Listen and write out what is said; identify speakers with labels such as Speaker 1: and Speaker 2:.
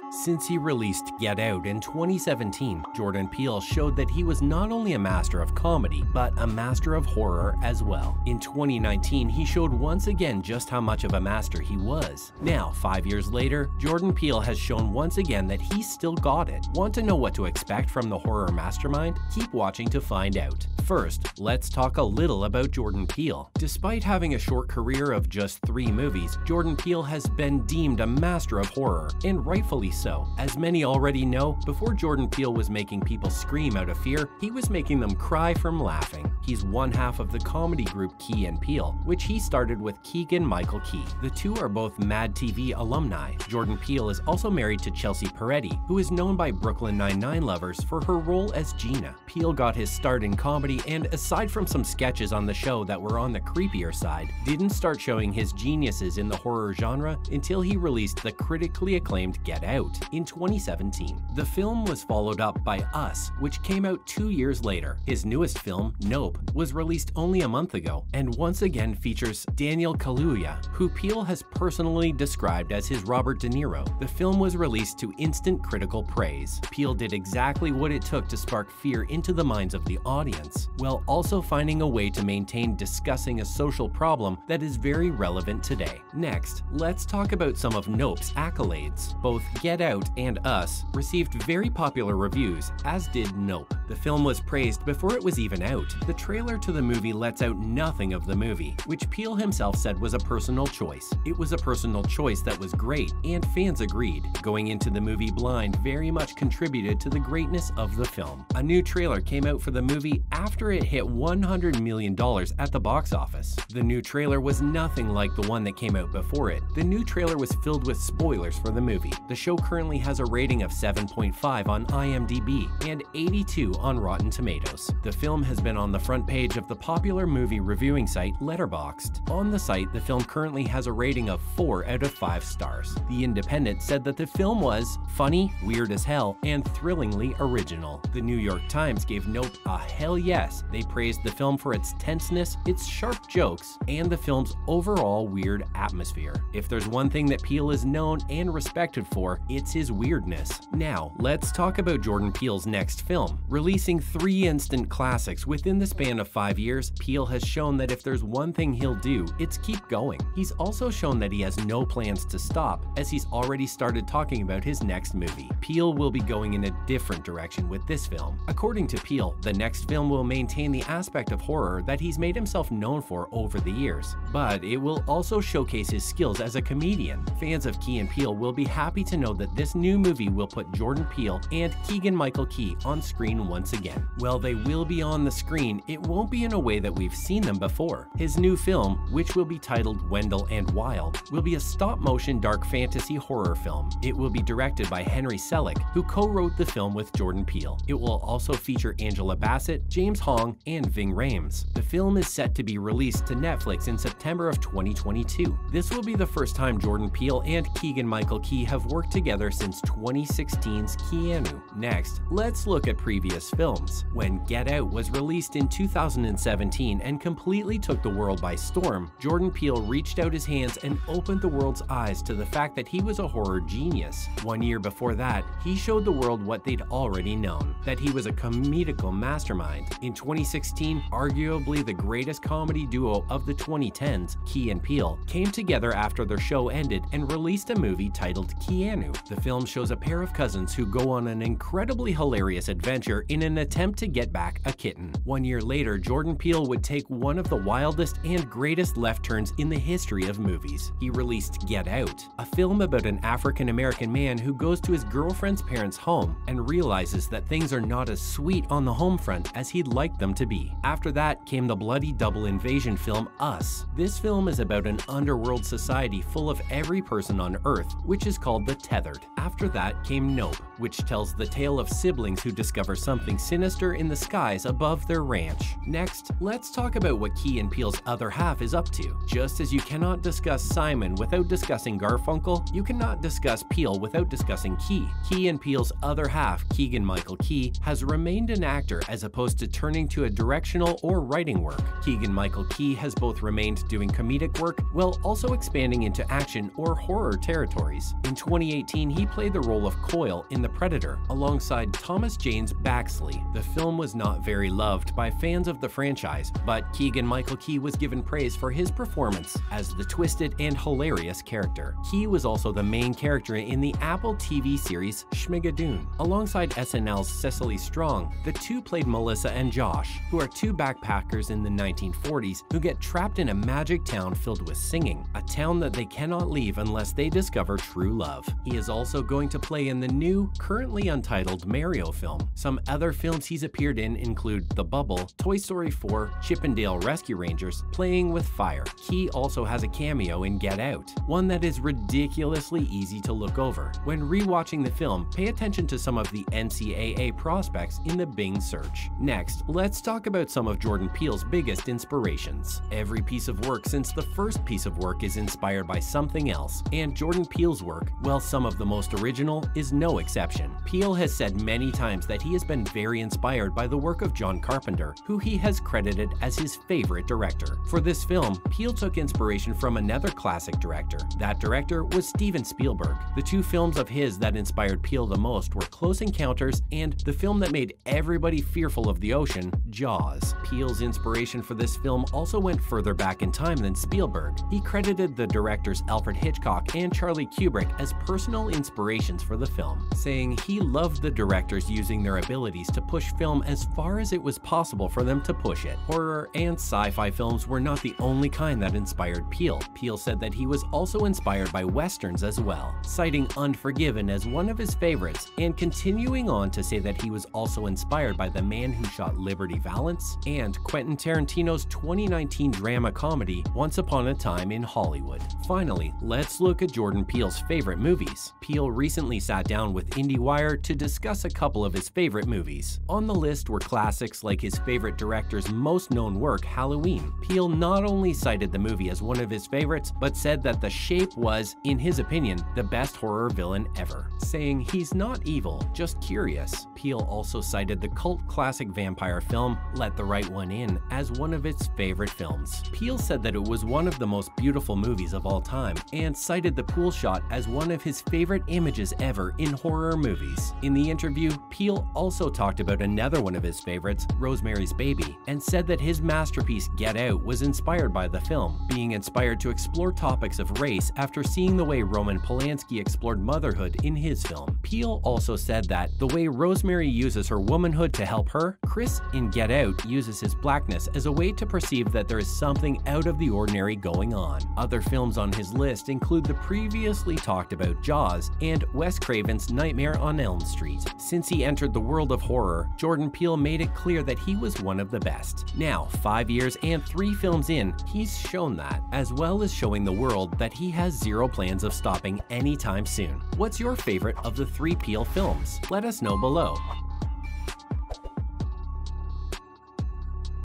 Speaker 1: Since he released Get Out in 2017, Jordan Peele showed that he was not only a master of comedy, but a master of horror as well. In 2019, he showed once again just how much of a master he was. Now, 5 years later, Jordan Peele has shown once again that he still got it. Want to know what to expect from the horror mastermind? Keep watching to find out. First, let's talk a little about Jordan Peele. Despite having a short career of just 3 movies, Jordan Peele has been deemed a master of horror, and rightfully so. As many already know, before Jordan Peele was making people scream out of fear, he was making them cry from laughing. He's one half of the comedy group Key and Peele, which he started with Keegan-Michael Key. The two are both Mad TV alumni. Jordan Peele is also married to Chelsea Peretti, who is known by Brooklyn Nine-Nine lovers for her role as Gina. Peele got his start in comedy, and aside from some sketches on the show that were on the creepier side, didn't start showing his geniuses in the horror genre until he released the critically acclaimed Get Out in 2017. The film was followed up by Us, which came out 2 years later. His newest film, Nope, was released only a month ago, and once again features Daniel Kaluuya, who Peele has personally described as his Robert De Niro. The film was released to instant critical praise. Peele did exactly what it took to spark fear into the minds of the audience, while also finding a way to maintain discussing a social problem that is very relevant today. Next, let's talk about some of Nope's accolades. Both Get Out and Us received very popular reviews, as did Nope. The film was praised before it was even out. The trailer to the movie lets out nothing of the movie, which Peele himself said was a personal choice. It was a personal choice that was great, and fans agreed. Going into the movie blind very much contributed to the greatness of the film. A new trailer came out for the movie after it hit $100 million at the box office. The new trailer was nothing like the one that came out before it. The new trailer was filled with spoilers for the movie. The show currently has a rating of 7.5 on IMDb and 82 on Rotten Tomatoes. The film has been on the front page of the popular movie reviewing site Letterboxd. On the site, the film currently has a rating of 4 out of 5 stars. The Independent said that the film was funny, weird as hell, and thrillingly original. The New York Times gave Nope a hell yes. They praised the film for its tenseness, its sharp jokes, and the film's overall weird atmosphere. If there's one thing that Peele is known and respected for, it's his weirdness. Now, let's talk about Jordan Peele's next film. Releasing 3 instant classics within the span of 5 years, Peele has shown that if there's one thing he'll do, it's keep going. He's also shown that he has no plans to stop, as he's already started talking about his next movie. Peele will be going in a different direction with this film. According to Peele, the next film will maintain the aspect of horror that he's made himself known for over the years, but it will also showcase his skills as a comedian. Fans of Key and Peele will be happy to know that this new movie will put Jordan Peele and Keegan-Michael Key on screen once again. While they will be on the screen, it won't be in a way that we've seen them before. His new film, which will be titled Wendell and Wild, will be a stop-motion dark fantasy horror film. It will be directed by Henry Selick, who co-wrote the film with Jordan Peele. It will also feature Angela Bassett, James Hong, and Ving Rhames. The film is set to be released to Netflix in September of 2022. This will be the first time Jordan Peele and Keegan-Michael Key have worked together since 2016's Keanu. Next, let's look at previous films. When Get Out was released in 2017 and completely took the world by storm, Jordan Peele reached out his hands and opened the world's eyes to the fact that he was a horror genius. 1 year before that, he showed the world what they'd already known, that he was a comedical mastermind. In 2016, arguably the greatest comedy duo of the 2010s, Key and Peele, came together after their show ended and released a movie titled Keanu. The film shows a pair of cousins who go on an incredibly hilarious adventure in an attempt to get back a kitten. 1 year later, Jordan Peele would take one of the wildest and greatest left turns in the history of movies. He released Get Out, a film about an African-American man who goes to his girlfriend's parents' home and realizes that things are not as sweet on the home front as he'd like them to be. After that came the bloody double invasion film Us. This film is about an underworld society full of every person on Earth, which is called the Tethered. After that came Nope, which tells the tale of siblings who discover something something sinister in the skies above their ranch. Next, let's talk about what Key and Peele's other half is up to. Just as you cannot discuss Simon without discussing Garfunkel, you cannot discuss Peele without discussing Key. Key and Peele's other half, Keegan-Michael Key, has remained an actor as opposed to turning to a directional or writing work. Keegan-Michael Key has both remained doing comedic work while also expanding into action or horror territories. In 2018, he played the role of Coyle in The Predator alongside Thomas Jane's Baxley. The film was not very loved by fans of the franchise, but Keegan-Michael Key was given praise for his performance as the twisted and hilarious character. Key was also the main character in the Apple TV series Schmigadoon. Alongside SNL's Cecily Strong, the two played Melissa and Josh, who are two backpackers in the 1940s who get trapped in a magic town filled with singing, a town that they cannot leave unless they discover true love. He is also going to play in the new, currently untitled Mario film. Some other films he's appeared in include The Bubble, Toy Story 4, Chip 'n Dale Rescue Rangers, Playing with Fire. He also has a cameo in Get Out, one that is ridiculously easy to look over. When rewatching the film, pay attention to some of the NCAA prospects in the Bing search. Next, let's talk about some of Jordan Peele's biggest inspirations. Every piece of work since the first piece of work is inspired by something else, and Jordan Peele's work, while some of the most original, is no exception. Peele has said many times that he has been very inspired by the work of John Carpenter, who he has credited as his favorite director. For this film, Peele took inspiration from another classic director. That director was Steven Spielberg. The two films of his that inspired Peele the most were Close Encounters and the film that made everybody fearful of the ocean, Jaws. Peele's inspiration for this film also went further back in time than Spielberg. He credited the directors Alfred Hitchcock and Charlie Kubrick as personal inspirations for the film, saying he loved the directors using their abilities to push film as far as it was possible for them to push it. Horror and sci-fi films were not the only kind that inspired Peele. Peele said that he was also inspired by westerns as well, citing Unforgiven as one of his favorites, and continuing on to say that he was also inspired by The Man Who Shot Liberty Valance and Quentin Tarantino's 2019 drama comedy Once Upon a Time in Hollywood. Finally, let's look at Jordan Peele's favorite movies. Peele recently sat down with IndieWire to discuss a couple of his favorite movies. On the list were classics like his favorite director's most known work, Halloween. Peele not only cited the movie as one of his favorites, but said that The Shape was, in his opinion, the best horror villain ever, saying he's not evil, just curious. Peele also cited the cult classic vampire film Let the Right One In as one of its favorite films. Peele said that it was one of the most beautiful movies of all time, and cited the pool shot as one of his favorite images ever in horror movies. In the interview, Peele also talked about another one of his favorites, Rosemary's Baby, and said that his masterpiece Get Out was inspired by the film, being inspired to explore topics of race after seeing the way Roman Polanski explored motherhood in his film. Peele also said that the way Rosemary uses her womanhood to help her, Chris in Get Out uses his blackness as a way to perceive that there is something out of the ordinary going on. Other films on his list include the previously talked about Jaws and Wes Craven's Nightmare on Elm Street. Since he entered the world of horror, Jordan Peele made it clear that he was one of the best. Now, 5 years and 3 films in, he's shown that, as well as showing the world that he has zero plans of stopping anytime soon. What's your favorite of the 3 Peele films? Let us know below.